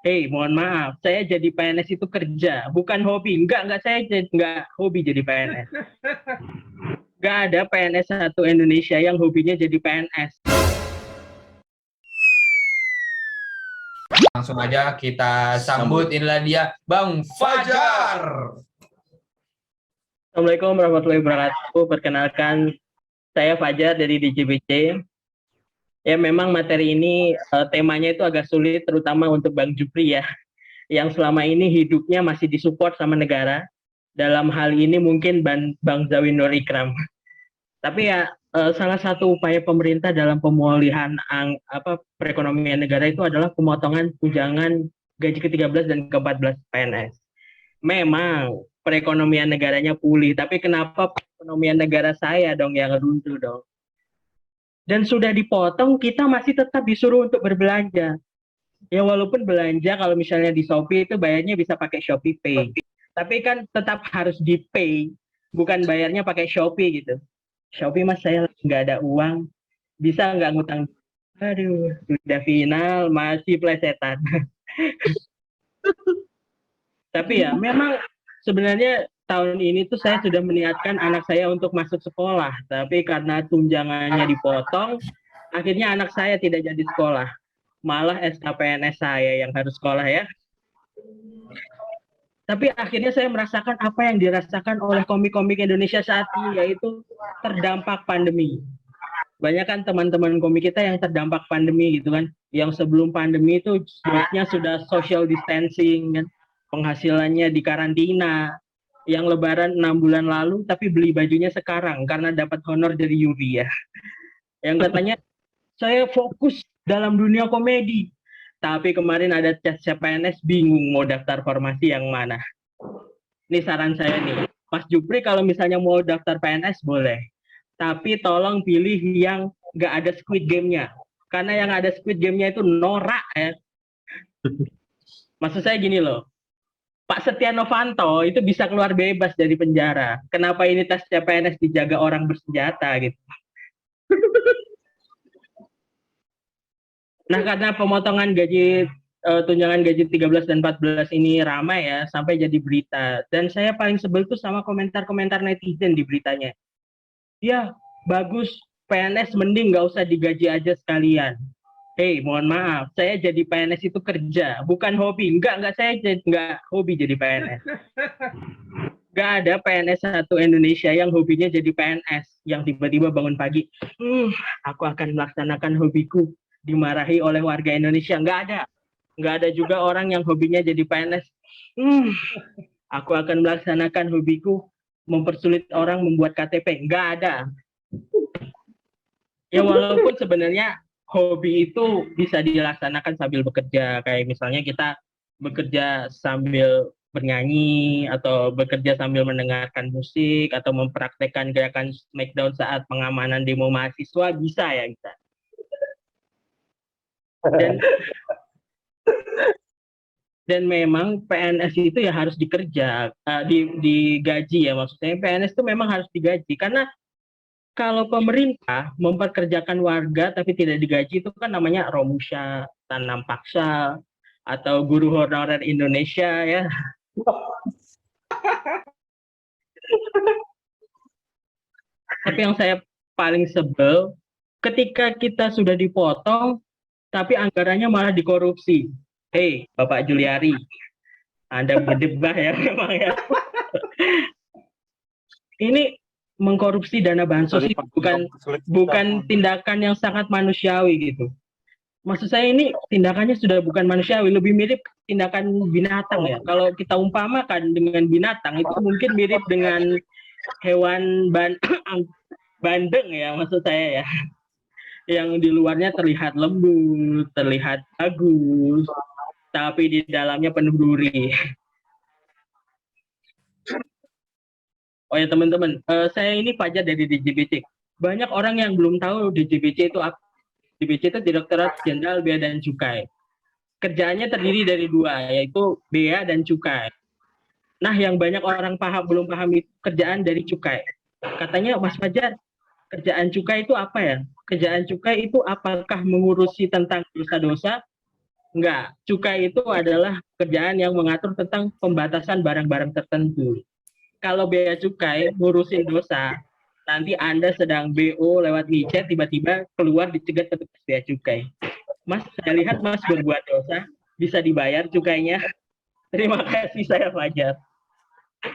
Hei, mohon maaf, saya jadi PNS itu kerja, bukan hobi. Enggak, saya enggak hobi jadi PNS. Enggak ada PNS satu Indonesia yang hobinya jadi PNS. Langsung aja kita sambut, inilah dia Bang Fajar. Assalamualaikum warahmatullahi wabarakatuh. Perkenalkan, saya Fajar dari DJBC. Ya, memang materi ini temanya itu agak sulit, terutama untuk Bang Jupri ya, yang selama ini hidupnya masih disupport sama negara. Dalam hal ini mungkin Bang Zawin Nur Ikram. Tapi ya salah satu upaya pemerintah dalam pemulihan perekonomian negara itu adalah pemotongan tunjangan gaji ke-13 dan ke-14 PNS. Memang perekonomian negaranya pulih, tapi kenapa perekonomian negara saya dong yang runtuh dong? Dan sudah dipotong, kita masih tetap disuruh untuk berbelanja. Ya walaupun belanja kalau misalnya di Shopee itu bayarnya bisa pakai Shopee Pay. Tapi kan tetap harus di pay, bukan bayarnya pakai Shopee gitu. Shopee mas saya nggak ada uang, bisa nggak ngutang? Aduh, sudah final masih plesetan. Tapi ya memang sebenarnya tahun ini tuh saya sudah meniatkan anak saya untuk masuk sekolah, tapi karena tunjangannya dipotong, akhirnya anak saya tidak jadi sekolah. Malah SKPNS saya yang harus sekolah ya. Tapi akhirnya saya merasakan apa yang dirasakan oleh komik-komik Indonesia saat ini, yaitu terdampak pandemi. Banyak kan teman-teman komik kita yang terdampak pandemi gitu kan, yang sebelum pandemi itu sebenarnya sudah social distancing kan, penghasilannya di karantina, yang lebaran 6 bulan lalu tapi beli bajunya sekarang karena dapat honor dari Yuri ya, yang katanya saya fokus dalam dunia komedi, tapi kemarin ada tes CPNS bingung mau daftar formasi yang mana. Ini saran saya nih, Mas Jupri kalau misalnya mau daftar PNS boleh, tapi tolong pilih yang nggak ada Squid Game-nya. Karena yang ada Squid Game-nya itu norak ya. Maksud saya gini loh, Pak Setia Novanto itu bisa keluar bebas dari penjara. Kenapa ini tes CPNS dijaga orang bersenjata gitu. Nah karena pemotongan gaji tunjangan gaji 13 dan 14 ini ramai ya, sampai jadi berita. Dan saya paling sebel tuh sama komentar-komentar netizen di beritanya. Ya, bagus, PNS mending nggak usah digaji aja sekalian. Hei, mohon maaf, saya jadi PNS itu kerja, bukan hobi. Enggak, saya nggak hobi jadi PNS. Nggak ada PNS satu Indonesia yang hobinya jadi PNS, yang tiba-tiba bangun pagi, aku akan melaksanakan hobiku, dimarahi oleh warga Indonesia. Nggak ada. Nggak ada juga orang yang hobinya jadi PNS. Aku akan melaksanakan hobiku, mempersulit orang membuat KTP. Nggak ada. Ya walaupun sebenarnya hobi itu bisa dilaksanakan sambil bekerja, kayak misalnya kita bekerja sambil bernyanyi atau bekerja sambil mendengarkan musik atau mempraktekkan gerakan smackdown saat pengamanan demo mahasiswa bisa ya kita. Dan memang PNS itu ya harus dikerja, digaji ya, maksudnya PNS itu memang harus digaji karena kalau pemerintah memperkerjakan warga tapi tidak digaji itu kan namanya romusha, tanam paksa, atau guru honorer Indonesia ya. Tapi yang saya paling sebel ketika kita sudah dipotong tapi anggarannya malah dikorupsi. Hei, Bapak Juliari, Anda berdebah ya memang ya. Ini mengkorupsi dana bansos itu bukan tindakan yang sangat manusiawi gitu. Maksud saya ini tindakannya sudah bukan manusiawi, lebih mirip tindakan binatang ya. Kalau kita umpamakan dengan binatang itu mungkin mirip dengan hewan bandeng ya, maksud saya ya. Yang di luarnya terlihat lembut, terlihat bagus, tapi di dalamnya penuh duri. Oh ya teman-teman, saya ini Fajar dari DJBC. Banyak orang yang belum tahu DJBC itu apa. DJBC itu Direktorat Jenderal Bea dan Cukai. Kerjaannya terdiri dari dua, yaitu bea dan cukai. Nah, yang banyak orang belum paham itu kerjaan dari cukai. Katanya, Mas Fajar, kerjaan cukai itu apa ya? Kerjaan cukai itu apakah mengurusi tentang dosa-dosa? Enggak, cukai itu adalah kerjaan yang mengatur tentang pembatasan barang-barang tertentu. Kalau bea cukai ngurusin dosa, nanti Anda sedang BO lewat micet, tiba-tiba keluar dicegat petugas bea cukai. Mas, saya lihat Mas berbuat dosa, bisa dibayar cukainya. Terima kasih, saya Fajar.